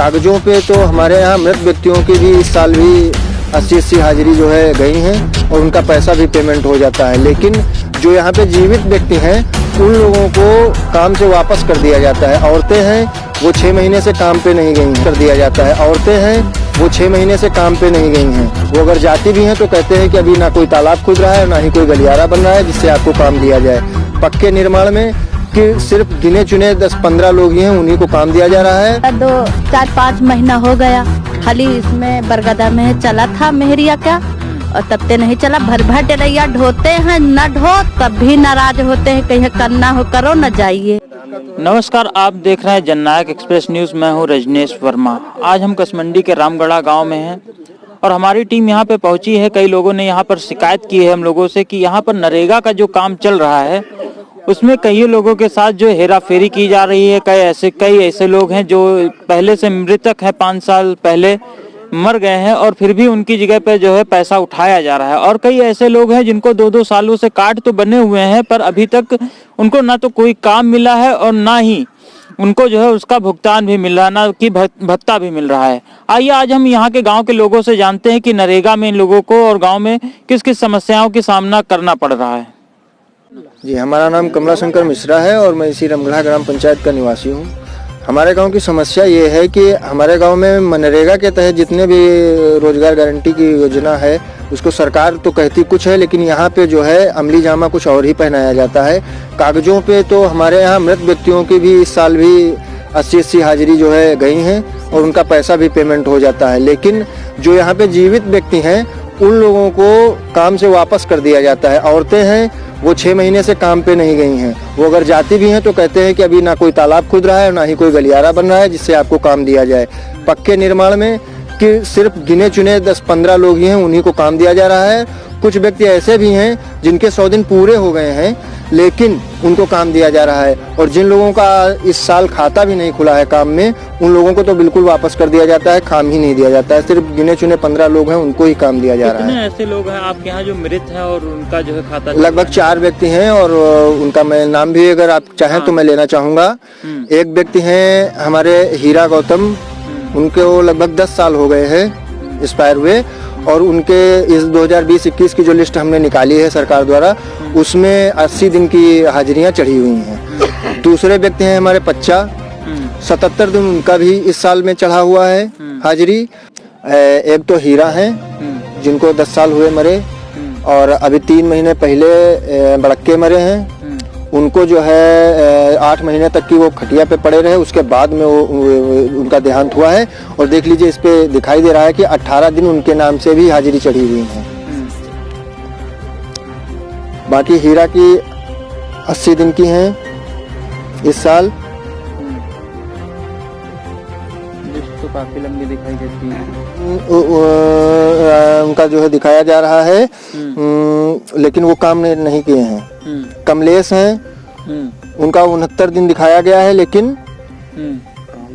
कागजों पे तो हमारे यहाँ मृत व्यक्तियों की भी इस साल भी 80 हाजिरी जो है गई हैं और उनका पैसा भी पेमेंट हो जाता है। लेकिन जो यहाँ पे जीवित व्यक्ति हैं उन लोगों को काम से वापस कर दिया जाता है। औरतें हैं वो 6 महीने से काम पे नहीं गई कर दिया जाता है। औरतें हैं वो 6 महीने से काम पे नहीं गई हैं। वो अगर जाती भी हैं तो कहते हैं कि अभी ना कोई तालाब खुद रहा है ना ही कोई गलियारा बन रहा है जिससे आपको काम दिया जाए। पक्के निर्माण में कि सिर्फ गिने चुने 10-15 लोग ही हैं, उन्हीं को काम दिया जा रहा है। 2-4-5 महीना हो गया, खाली इसमें बरगदा में चला था मेहरिया का, और तब ते नहीं चला। भर भर डरैया ढोते हैं, न ढो तब भी नाराज होते हैं, कहीं करना हो करो न जाइए। नमस्कार, आप देख रहे हैं जननायक एक्सप्रेस न्यूज। मैं हूं रजनीश वर्मा। आज हम कसमंडी के रामगढ़ा गांव में हैं और हमारी टीम यहां पे पहुंची है। कई लोगों ने यहां पर शिकायत की है हम लोगों से कि यहां पर नरेगा का जो काम चल रहा है उसमें कई लोगों के साथ जो हेरा फेरी की जा रही है। कई ऐसे लोग हैं जो पहले से मृतक हैं, 5 साल पहले मर गए हैं और फिर भी उनकी जगह पे जो है पैसा उठाया जा रहा है। और कई ऐसे लोग हैं जिनको 2-2 सालों से कार्ड तो बने हुए हैं पर अभी तक उनको ना तो कोई काम मिला है और ना ही उनको जो है उसका भुगतान भी मिल रहा है, ना कि भत्ता भी मिल रहा है। आइए आज हम यहाँ के गांव के लोगों से जानते हैं कि नरेगा में इन लोगों को और गांव में किस किस समस्याओं की सामना करना पड़ रहा है। जी, हमारा नाम कमला शंकर मिश्रा है और मैं इसी रामगढ़ा ग्राम पंचायत का निवासी हूँ। हमारे गांव की समस्या ये है कि हमारे गांव में मनरेगा के तहत जितने भी रोजगार गारंटी की योजना है उसको सरकार तो कहती कुछ है, लेकिन यहाँ पे जो है अमली जामा कुछ और ही पहनाया जाता है। कागजों पे तो हमारे यहाँ मृत व्यक्तियों की भी इस साल भी 80 हाजिरी जो है गई हैं और उनका पैसा भी पेमेंट हो जाता है। लेकिन जो यहाँ पे जीवित व्यक्ति हैं उन लोगों को काम से वापस कर दिया जाता है। औरतें हैं वो 6 महीने से काम पे नहीं गई हैं। वो अगर जाती भी हैं तो कहते हैं कि अभी ना कोई तालाब खुद रहा है ना ही कोई गलियारा बन रहा है जिससे आपको काम दिया जाए। पक्के निर्माण में कि सिर्फ गिने चुने 10-15 लोग ही हैं, उन्हीं को काम दिया जा रहा है। कुछ व्यक्ति ऐसे भी हैं जिनके 100 दिन पूरे हो गए हैं लेकिन उनको काम दिया जा रहा है। और जिन लोगों का इस साल खाता भी नहीं खुला है काम में, उन लोगों को तो बिल्कुल वापस कर दिया जाता है, काम ही नहीं दिया जाता है। सिर्फ गिने चुने 15 लोग हैं, उनको ही काम दिया जा रहा है। ऐसे लोग हैं आपके यहाँ जो मृत हैं और उनका जो है खाता? लगभग 4 व्यक्ति हैं और उनका मैं नाम भी अगर आप चाहें तो मैं लेना चाहूँगा। एक व्यक्ति हैं हमारे हीरा गौतम, उनके वो लगभग 10 साल हो गए हैं एक्सपायर हुए और उनके इस 2020-21 की जो लिस्ट हमने निकाली है सरकार द्वारा उसमें 80 दिन की हाजिरियां चढ़ी हुई हैं। दूसरे व्यक्ति हैं हमारे 77 दिन उनका भी इस साल में चढ़ा हुआ है हाजिरी। एक तो हीरा हैं जिनको 10 साल हुए मरे और अभी 3 महीने पहले बड़क्के मरे हैं। उनको जो है 8 महीने तक की वो खटिया पे पड़े रहे, उसके बाद में वो उनका देहांत हुआ है। और देख लीजिए इस पे दिखाई दे रहा है कि 18 दिन उनके नाम से भी हाजिरी चढ़ी हुई है। बाकी हीरा की 80 दिन की हैं इस साल। तो काफी लंबी दिखाई देती है। उनका जो है दिखाया जा रहा है लेकिन वो काम नहीं किए हैं। कमलेश हैं, उनका 69 दिन दिखाया गया है लेकिन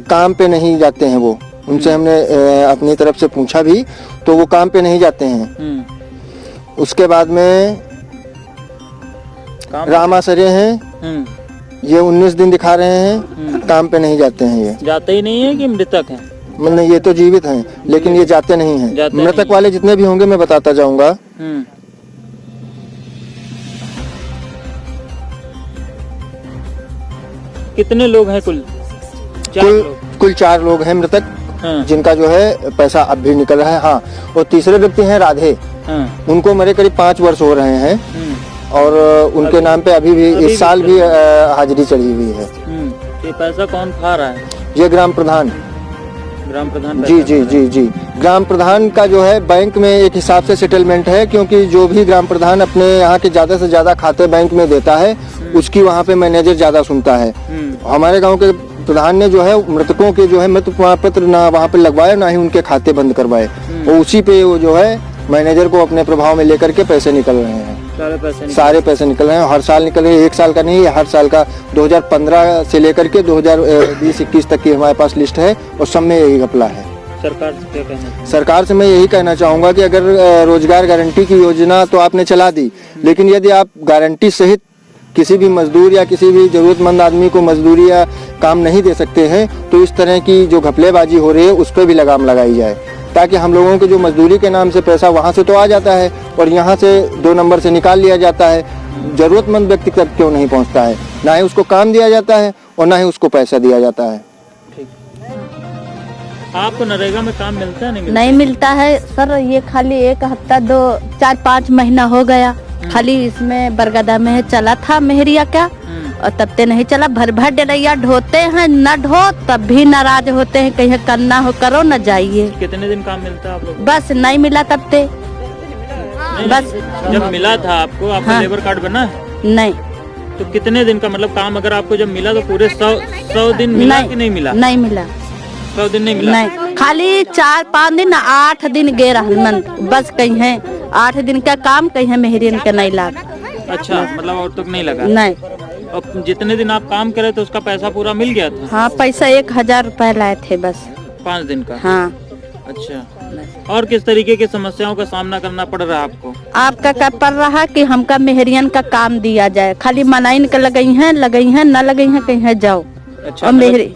काम पे नहीं जाते हैं वो। उनसे हमने अपनी तरफ से पूछा भी तो वो काम पे नहीं जाते हैं। उसके बाद में रामासरे हैं, ये 19 दिन दिखा रहे हैं, काम पे नहीं जाते हैं। ये जाते ही नहीं है कि मृतक हैं? मतलब ये तो जीवित हैं लेकिन ये जाते नहीं हैं। मृतक वाले जितने भी होंगे मैं बताता जाऊंगा। कितने लोग हैं कुल? कुल 4 लोग हैं मृतक जिनका जो है पैसा अब भी निकल रहा है। हाँ, और तीसरे व्यक्ति हैं राधे, उनको मरे करीब 5 वर्ष हो रहे हैं और उनके नाम पे अभी भी इस साल भी हाजिरी चढ़ी हुई है। ये पैसा कौन खा रहा है? ये ग्राम प्रधान जी। ग्राम प्रधान का जो है बैंक में एक हिसाब से सेटलमेंट है, क्योंकि जो भी ग्राम प्रधान अपने यहाँ के ज्यादा से ज्यादा खाते बैंक में देता है उसकी वहाँ पे मैनेजर ज्यादा सुनता है। हमारे गांव के प्रधान ने जो है मृतकों के जो है मृत प्रमाण पत्र ना वहाँ पे लगवाए ना ही उनके खाते बंद करवाए, और उसी पे वो जो है मैनेजर को अपने प्रभाव में लेकर के पैसे निकल रहे हैं। सारे पैसे निकल रहे हैं, हर साल निकल रहे हैं। 1 साल का नहीं, हर साल का 2015 से लेकर के 2020-21 तक की हमारे पास लिस्ट है और सब में यही घपला है। सरकार से क्या कहना? सरकार से मैं यही कहना चाहूंगा कि अगर रोजगार गारंटी की योजना तो आपने चला दी, लेकिन यदि आप गारंटी सहित किसी भी मजदूर या किसी भी जरूरतमंद आदमी को मजदूरी या काम नहीं दे सकते हैं, तो इस तरह की जो घपलेबाजी हो रही है उस पर भी लगाम लगाई जाए, ताकि हम लोगों को जो मजदूरी के नाम से पैसा वहाँ से तो आ जाता है और यहाँ से 2 नंबर से निकाल लिया जाता है, जरूरतमंद व्यक्ति तक क्यों नहीं पहुँचता है, ना ही उसको काम दिया जाता है और ना ही उसको पैसा दिया जाता है। आपको नरेगा में काम मिलता है नहीं मिलता है सर, ये खाली 1 हफ्ता 4-5 महीना हो गया, खाली इसमें बरगदा में चला था मेहरिया का, और तब ते नहीं चला। भर भर डरैया ढोते हैं, न ढो तब भी नाराज होते हैं, कहीं करना हो करो न जाइए। कितने दिन काम मिलता है आप लोग? बस नहीं मिला तब ते बस। जब मिला था आपको, आपका हाँ। लेबर कार्ड बना है? नहीं। तो कितने दिन का मतलब काम अगर आपको जब मिला तो पूरे 100 दिन मिला कि नहीं मिला? नहीं मिला। 100 दिन नहीं मिला? नहीं, खाली 4-5 दिन 8 दिन गे रहल बस, कहीं है 8 दिन का काम, कहीं है मेहरियन का नहीं लाग। अच्छा, मतलब और तक नहीं लगा? नहीं। और जितने दिन आप काम करे तो उसका पैसा पूरा मिल गया था? हाँ, पैसा 1000 रुपए लाए थे बस 5 दिन का? हाँ। अच्छा, और किस तरीके की समस्याओं का सामना करना पड़ रहा है आपको? आपका क्या पड़ रहा कि हमका मेहरियन का काम दिया जाए, खाली मनाइन का लगई है न लगई है, कहीं है जाओ। अच्छा, और मेहरी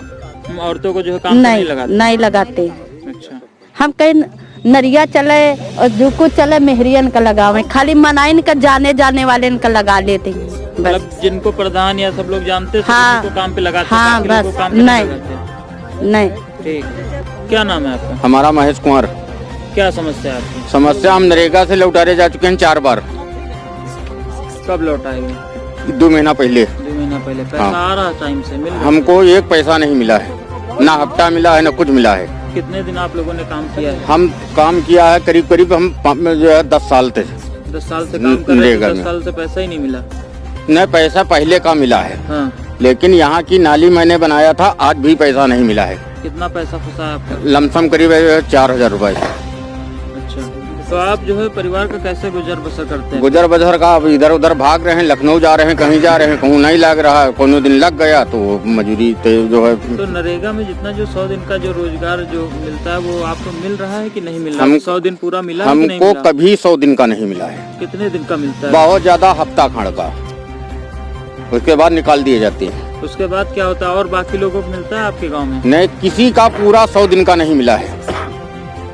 औरतों को जो है काम नहीं लगाते? नहीं लगाते। अच्छा, हम कहीं नरिया चले और जुकू चले मेहरियन का लगावे, खाली मनाइन का जाने वाले का लगा लेते हैं बस। मतलब जिनको प्रधान या सब लोग जानते हैं हाँ, उनको काम पे लगाते? हाँ, बाकी लोगों बस। को काम पे नहीं। लगाते? नहीं। ठीक, क्या नाम है आपका? हमारा महेश कुंवर। क्या समस्या है आपकी? समस्या, हम नरेगा से लौटारे जा चुके हैं 4 बार। कब लौट आएंगे? 2 महीना पहले। 2 महीना पहले पैसा हाँ। आ रहा टाइम से मिल रहा? हमको 1 पैसा नहीं मिला है, ना हफ्ता मिला है, ना कुछ मिला है। कितने दिन आप लोगों ने काम किया है? हम काम किया है करीब हम जो है 10 साल थे। 10 साल से काम कर रहे हैं, नरेगा 10 में। साल से पैसा ही नहीं मिला? न पैसा पहले का मिला है, हाँ। लेकिन यहाँ की नाली मैंने बनाया था, आज भी पैसा नहीं मिला है। कितना पैसा फंसा है आपका? लमसम करीब 4000 रुपए। अच्छा, तो आप जो है परिवार का कैसे गुजर बसर करते हैं? गुजर बजर का अब इधर उधर भाग रहे हैं, लखनऊ जा रहे हैं, कहीं जा रहे हैं, कहूँ नहीं लग रहा है, कोनो दिन लग गया तो मजूरी जो है। तो नरेगा में जितना जो 100 दिन का जो रोजगार जो मिलता है वो आपको मिल रहा है कि नहीं मिल रहा? 100 दिन पूरा मिला है कि नहीं हमको मिला? कभी 100 दिन का नहीं मिला है। कितने दिन का मिलता है? बहुत ज्यादा हफ्ता खंड का, उसके बाद निकाल दिए जाते हैं। उसके बाद क्या होता है? और बाकी लोगों को मिलता है आपके गांव में? नहीं, किसी का पूरा 100 दिन का नहीं मिला है।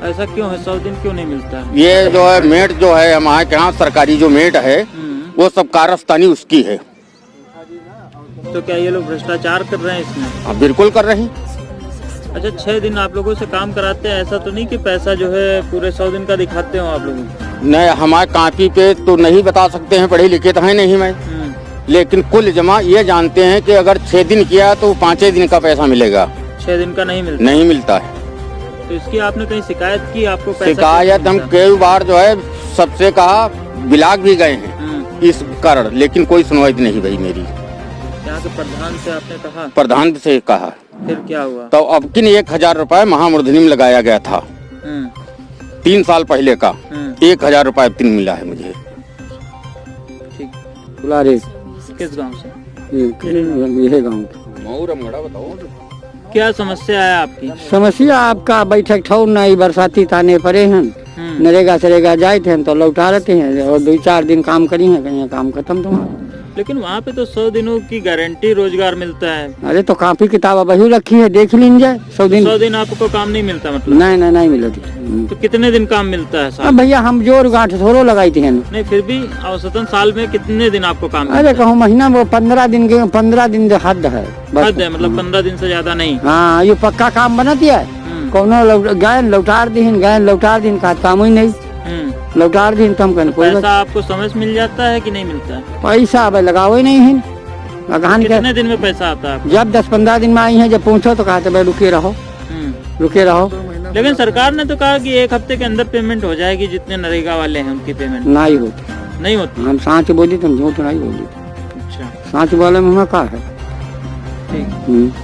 ऐसा क्यों है? 100 दिन क्यों नहीं मिलता है? ये जो है मेट जो है हमारे यहाँ सरकारी जो मेट है वो सब कारस्तानी उसकी है। तो क्या ये लोग भ्रष्टाचार कर रहे हैं इसमें? हाँ, बिल्कुल कर रहे हैं। अच्छा, 6 दिन आप लोगों से काम कराते हैं, ऐसा तो नहीं कि पैसा जो है पूरे 100 दिन का दिखाते हो आप लोग? नहीं, हमारे कॉपी पे तो नहीं बता सकते हैं, पढ़े लिखे तो है नहीं मैं, लेकिन कुल जमा ये जानते हैं कि अगर 6 दिन किया तो 5 दिन का पैसा मिलेगा। 6 दिन का नहीं मिलता? नहीं मिलता है। तो इसकी आपने कहीं शिकायत की? आपको पैसा शिकायत हम कई बार जो है सबसे कहा, बिलाग भी गए हैं इस कारण, लेकिन कोई सुनवाई नहीं भई मेरी। यहाँ के प्रधान से आपने कहा? प्रधान से कहा। फिर क्या हुआ? तो अब किन 1000 रुपए महामूर्धनि में लगाया गया था 3 साल पहले का, 1000 रुपए अब 3 मिला है मुझे। ठीक, किस गांव से? ये गाँव बताओ। क्या समस्या है आपकी? समस्या आपका बैठक ठौर नहीं, बरसाती ताने पड़े हैं, नरेगा सरेगा जाए थे तो लौटा रहते हैं, और 2-4 दिन काम करी हैं, कहीं काम खत्म तुम्हारा। लेकिन वहाँ पे तो 100 दिनों की गारंटी रोजगार मिलता है। अरे तो काफी किताब वही रखी है, देख लीजिए। 100 दिन आपको काम नहीं मिलता मतलब? नहीं मिलती। तो कितने दिन काम मिलता है साल? अब भैया हम जोर गांठ थोड़ो लगाई थी। नहीं, फिर भी औसतन साल में कितने दिन आपको काम अरे कहूँ महीना में 15 दिन के, 15 दिन हद है बस। हद है, मतलब 15 दिन से ज्यादा नहीं? हाँ, ये पक्का काम बना दिया है। कौनो गए लौटार दिन का काम ही नहीं, लौटार दिन कम कर। पैसा आपको समय से मिल जाता है कि नहीं मिलता है? पैसा अब लगाओ ही नहीं है। कितने दिन में पैसा आता है? जब 10-15 दिन में आई है, जब पहुँचो तो कहा भाई रुके रहो। लेकिन सरकार ने तो कहा कि 1 हफ्ते के अंदर पेमेंट हो जाएगी, जितने नरेगा वाले हैं उनकी पेमेंट नहीं होती। नहीं होती? हम सांच बोली, तुम झूठ नहीं बोली। अच्छा, सांच बोले में हमें क्या है। ठीक।